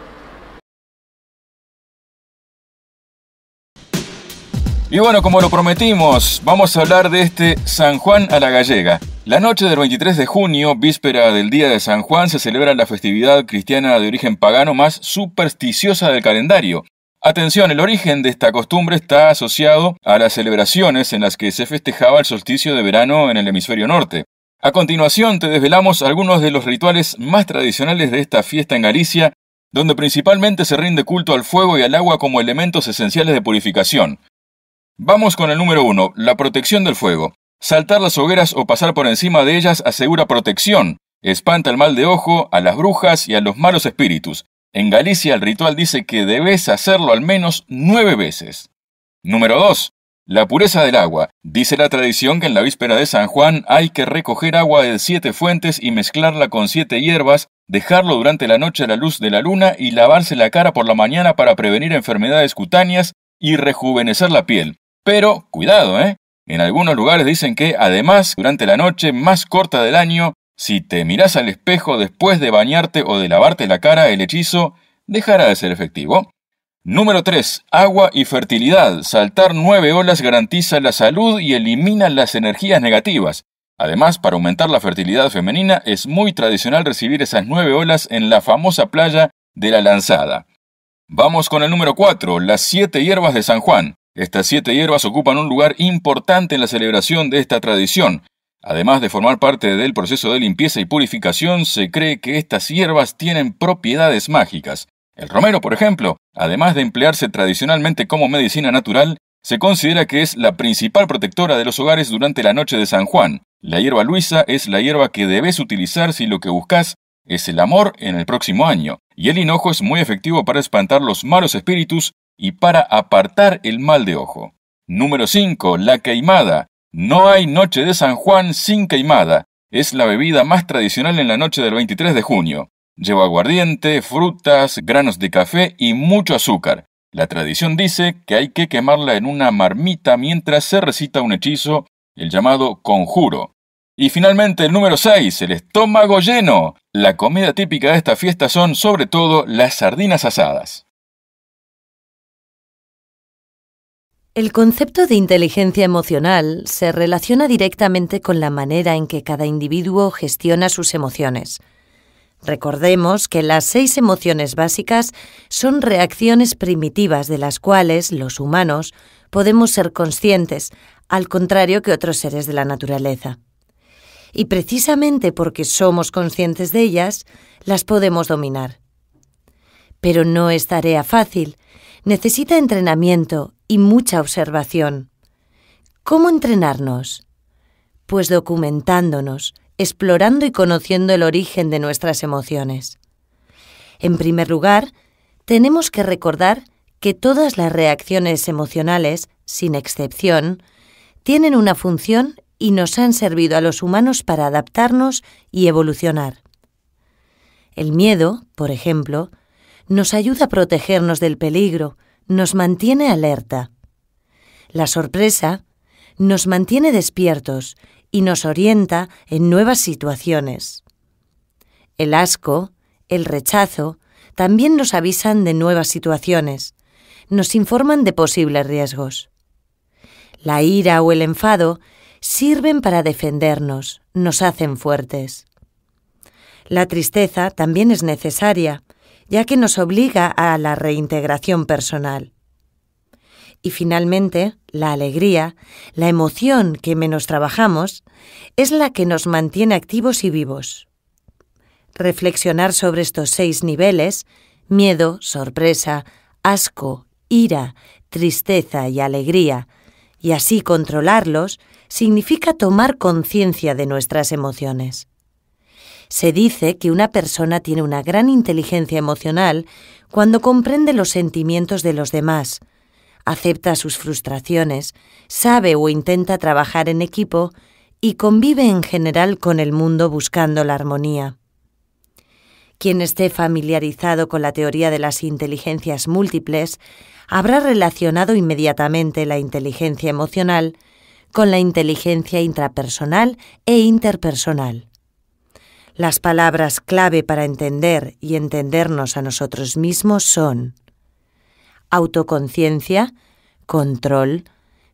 Y bueno, como lo prometimos, vamos a hablar de este San Juan a la Gallega. La noche del 23 de junio, víspera del día de San Juan, se celebra la festividad cristiana de origen pagano más supersticiosa del calendario. Atención, el origen de esta costumbre está asociado a las celebraciones en las que se festejaba el solsticio de verano en el hemisferio norte. A continuación te desvelamos algunos de los rituales más tradicionales de esta fiesta en Galicia, donde principalmente se rinde culto al fuego y al agua como elementos esenciales de purificación. Vamos con el número 1, la protección del fuego. Saltar las hogueras o pasar por encima de ellas asegura protección, espanta el mal de ojo, a las brujas y a los malos espíritus. En Galicia el ritual dice que debes hacerlo al menos 9 veces. Número 2. La pureza del agua. Dice la tradición que en la víspera de San Juan hay que recoger agua de 7 fuentes y mezclarla con 7 hierbas, dejarlo durante la noche a la luz de la luna y lavarse la cara por la mañana para prevenir enfermedades cutáneas y rejuvenecer la piel. Pero, cuidado, En algunos lugares dicen que, además, durante la noche más corta del año, si te miras al espejo después de bañarte o de lavarte la cara, el hechizo dejará de ser efectivo. Número 3. Agua y fertilidad. Saltar 9 olas garantiza la salud y elimina las energías negativas. Además, para aumentar la fertilidad femenina, es muy tradicional recibir esas 9 olas en la famosa playa de la Lanzada. Vamos con el número 4. Las 7 hierbas de San Juan. Estas 7 hierbas ocupan un lugar importante en la celebración de esta tradición. Además de formar parte del proceso de limpieza y purificación, se cree que estas hierbas tienen propiedades mágicas. El romero, por ejemplo, además de emplearse tradicionalmente como medicina natural, se considera que es la principal protectora de los hogares durante la noche de San Juan. La hierba luisa es la hierba que debes utilizar si lo que buscas es el amor en el próximo año. Y el hinojo es muy efectivo para espantar los malos espíritus y para apartar el mal de ojo. Número 5. La queimada. No hay noche de San Juan sin queimada. Es la bebida más tradicional en la noche del 23 de junio. Lleva aguardiente, frutas, granos de café y mucho azúcar. La tradición dice que hay que quemarla en una marmita mientras se recita un hechizo, el llamado conjuro. Y finalmente el número 6, el estómago lleno. La comida típica de esta fiesta son sobre todo las sardinas asadas. El concepto de inteligencia emocional se relaciona directamente con la manera en que cada individuo gestiona sus emociones. Recordemos que las 6 emociones básicas son reacciones primitivas de las cuales los humanos podemos ser conscientes, al contrario que otros seres de la naturaleza. Y precisamente porque somos conscientes de ellas, las podemos dominar. Pero no es tarea fácil, necesita entrenamiento y mucha observación. ¿Cómo entrenarnos? Pues documentándonos, explorando y conociendo el origen de nuestras emociones. En primer lugar, tenemos que recordar que todas las reacciones emocionales, sin excepción, tienen una función y nos han servido a los humanos para adaptarnos y evolucionar. El miedo, por ejemplo, nos ayuda a protegernos del peligro, nos mantiene alerta. La sorpresa nos mantiene despiertos y nos orienta en nuevas situaciones. El asco, el rechazo, también nos avisan de nuevas situaciones, nos informan de posibles riesgos. La ira o el enfado sirven para defendernos, nos hacen fuertes. La tristeza también es necesaria, ya que nos obliga a la reintegración personal. Y finalmente, la alegría, la emoción que menos trabajamos, es la que nos mantiene activos y vivos. Reflexionar sobre estos 6 niveles, miedo, sorpresa, asco, ira, tristeza y alegría, y así controlarlos, significa tomar conciencia de nuestras emociones. Se dice que una persona tiene una gran inteligencia emocional cuando comprende los sentimientos de los demás, acepta sus frustraciones, sabe o intenta trabajar en equipo y convive en general con el mundo buscando la armonía. Quien esté familiarizado con la teoría de las inteligencias múltiples habrá relacionado inmediatamente la inteligencia emocional con la inteligencia intrapersonal e interpersonal. Las palabras clave para entender y entendernos a nosotros mismos son autoconciencia, control,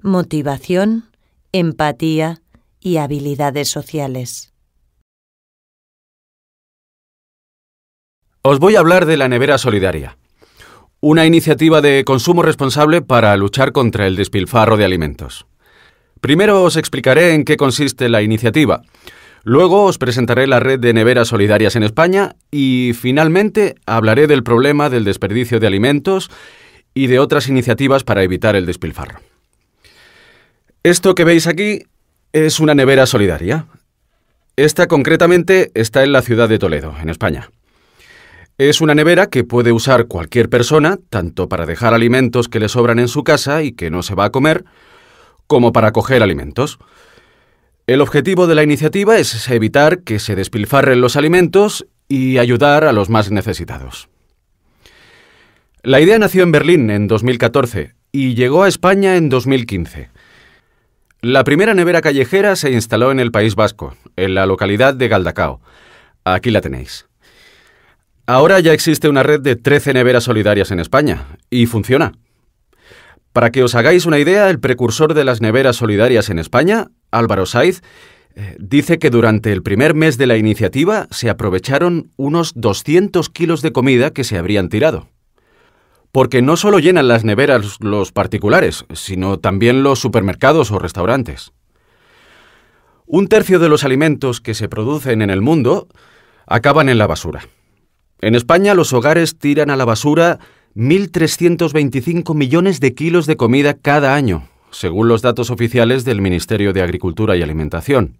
motivación, empatía y habilidades sociales. Os voy a hablar de la Nevera Solidaria, una iniciativa de consumo responsable para luchar contra el despilfarro de alimentos. Primero os explicaré en qué consiste la iniciativa, luego os presentaré la red de neveras solidarias en España y, finalmente, hablaré del problema del desperdicio de alimentos y de otras iniciativas para evitar el despilfarro. Esto que veis aquí es una nevera solidaria. Esta concretamente está en la ciudad de Toledo, en España. Es una nevera que puede usar cualquier persona, tanto para dejar alimentos que le sobran en su casa y que no se va a comer, como para coger alimentos. El objetivo de la iniciativa es evitar que se despilfarren los alimentos y ayudar a los más necesitados. La idea nació en Berlín en 2014 y llegó a España en 2015. La primera nevera callejera se instaló en el País Vasco, en la localidad de Galdacao. Aquí la tenéis. Ahora ya existe una red de 13 neveras solidarias en España y funciona. Para que os hagáis una idea, el precursor de las neveras solidarias en España, Álvaro Saiz, dice que durante el primer mes de la iniciativa se aprovecharon unos 200 kilos de comida que se habrían tirado. Porque no solo llenan las neveras los particulares, sino también los supermercados o restaurantes. 1/3 de los alimentos que se producen en el mundo acaban en la basura. En España los hogares tiran a la basura 1.325 millones de kilos de comida cada año, según los datos oficiales del Ministerio de Agricultura y Alimentación.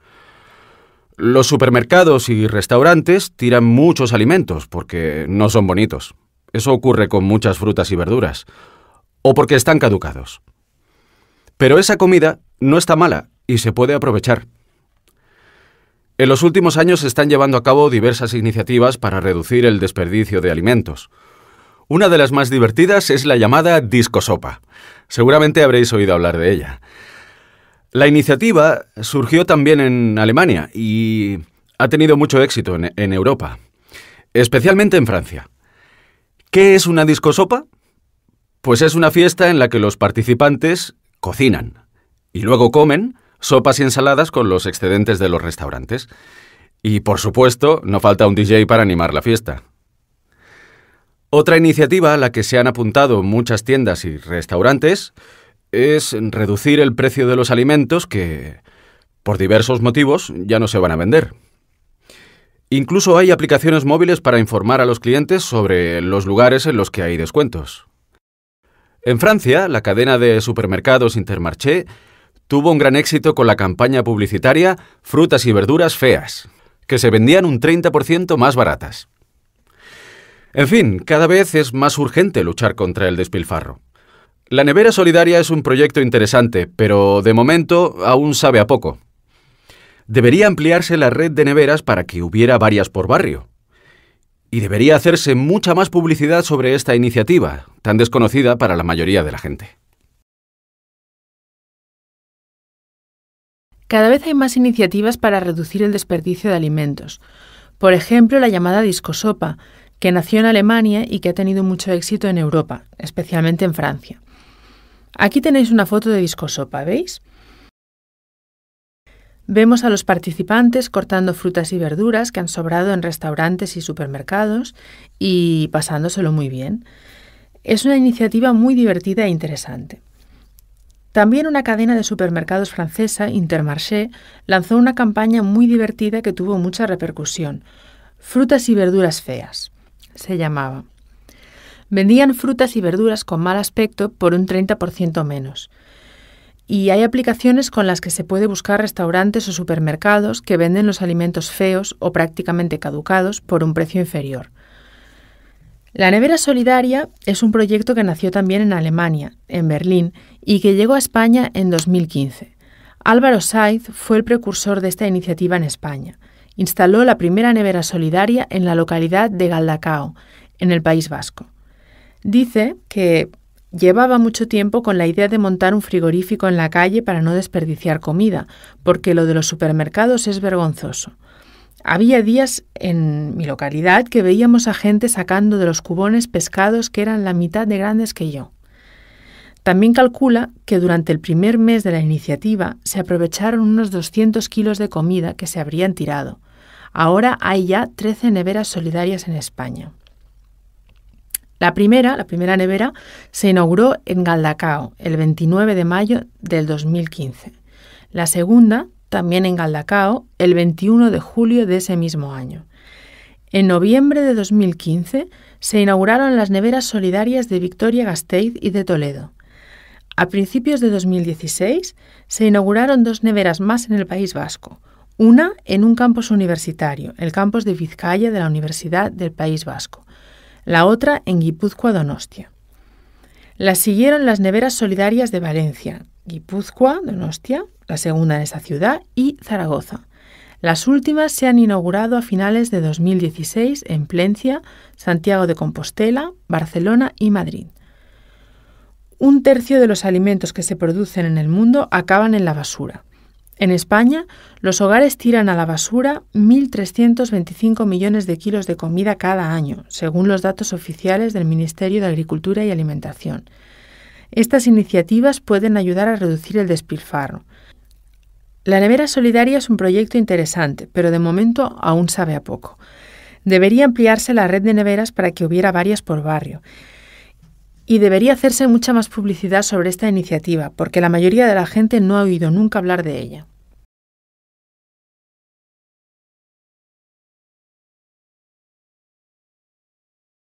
Los supermercados y restaurantes tiran muchos alimentos porque no son bonitos. Eso ocurre con muchas frutas y verduras, o porque están caducados. Pero esa comida no está mala y se puede aprovechar. En los últimos años se están llevando a cabo diversas iniciativas para reducir el desperdicio de alimentos. Una de las más divertidas es la llamada Discosopa. Seguramente habréis oído hablar de ella. La iniciativa surgió también en Alemania y ha tenido mucho éxito en Europa, especialmente en Francia. ¿Qué es una discosopa? Pues es una fiesta en la que los participantes cocinan y luego comen sopas y ensaladas con los excedentes de los restaurantes. Y, por supuesto, no falta un DJ para animar la fiesta. Otra iniciativa a la que se han apuntado muchas tiendas y restaurantes es reducir el precio de los alimentos que, por diversos motivos, ya no se van a vender. Incluso hay aplicaciones móviles para informar a los clientes sobre los lugares en los que hay descuentos. En Francia, la cadena de supermercados Intermarché tuvo un gran éxito con la campaña publicitaria Frutas y verduras feas, que se vendían un 30% más baratas. En fin, cada vez es más urgente luchar contra el despilfarro. La nevera solidaria es un proyecto interesante, pero de momento aún sabe a poco. Debería ampliarse la red de neveras para que hubiera varias por barrio. Y debería hacerse mucha más publicidad sobre esta iniciativa, tan desconocida para la mayoría de la gente. Cada vez hay más iniciativas para reducir el desperdicio de alimentos. Por ejemplo, la llamada Discosopa, que nació en Alemania y que ha tenido mucho éxito en Europa, especialmente en Francia. Aquí tenéis una foto de Discosopa, ¿veis? Vemos a los participantes cortando frutas y verduras que han sobrado en restaurantes y supermercados y pasándoselo muy bien. Es una iniciativa muy divertida e interesante. También una cadena de supermercados francesa, Intermarché, lanzó una campaña muy divertida que tuvo mucha repercusión. Frutas y verduras feas, se llamaba. Vendían frutas y verduras con mal aspecto por un 30% menos. Y hay aplicaciones con las que se puede buscar restaurantes o supermercados que venden los alimentos feos o prácticamente caducados por un precio inferior. La nevera solidaria es un proyecto que nació también en Alemania, en Berlín, y que llegó a España en 2015. Álvaro Saiz fue el precursor de esta iniciativa en España. Instaló la primera nevera solidaria en la localidad de Galdacao, en el País Vasco. Dice que llevaba mucho tiempo con la idea de montar un frigorífico en la calle para no desperdiciar comida, porque lo de los supermercados es vergonzoso. Había días en mi localidad que veíamos a gente sacando de los cubones pescados que eran la mitad de grandes que yo. También calcula que durante el primer mes de la iniciativa se aprovecharon unos 200 kilos de comida que se habrían tirado. Ahora hay ya 13 neveras solidarias en España. La primera nevera, se inauguró en Galdacao el 29 de mayo del 2015. La segunda, también en Galdacao, el 21 de julio de ese mismo año. En noviembre de 2015 se inauguraron las neveras solidarias de Vitoria-Gasteiz y de Toledo. A principios de 2016 se inauguraron 2 neveras más en el País Vasco, una en un campus universitario, el campus de Vizcaya de la Universidad del País Vasco, la otra en Guipúzcoa, Donostia. Las siguieron las neveras solidarias de Valencia, Guipúzcoa, Donostia, la segunda en esa ciudad, y Zaragoza. Las últimas se han inaugurado a finales de 2016 en Plencia, Santiago de Compostela, Barcelona y Madrid. 1/3 de los alimentos que se producen en el mundo acaban en la basura. En España, los hogares tiran a la basura 1.325 millones de kilos de comida cada año, según los datos oficiales del Ministerio de Agricultura y Alimentación. Estas iniciativas pueden ayudar a reducir el despilfarro. La nevera solidaria es un proyecto interesante, pero de momento aún sabe a poco. Debería ampliarse la red de neveras para que hubiera varias por barrio. Y debería hacerse mucha más publicidad sobre esta iniciativa, porque la mayoría de la gente no ha oído nunca hablar de ella.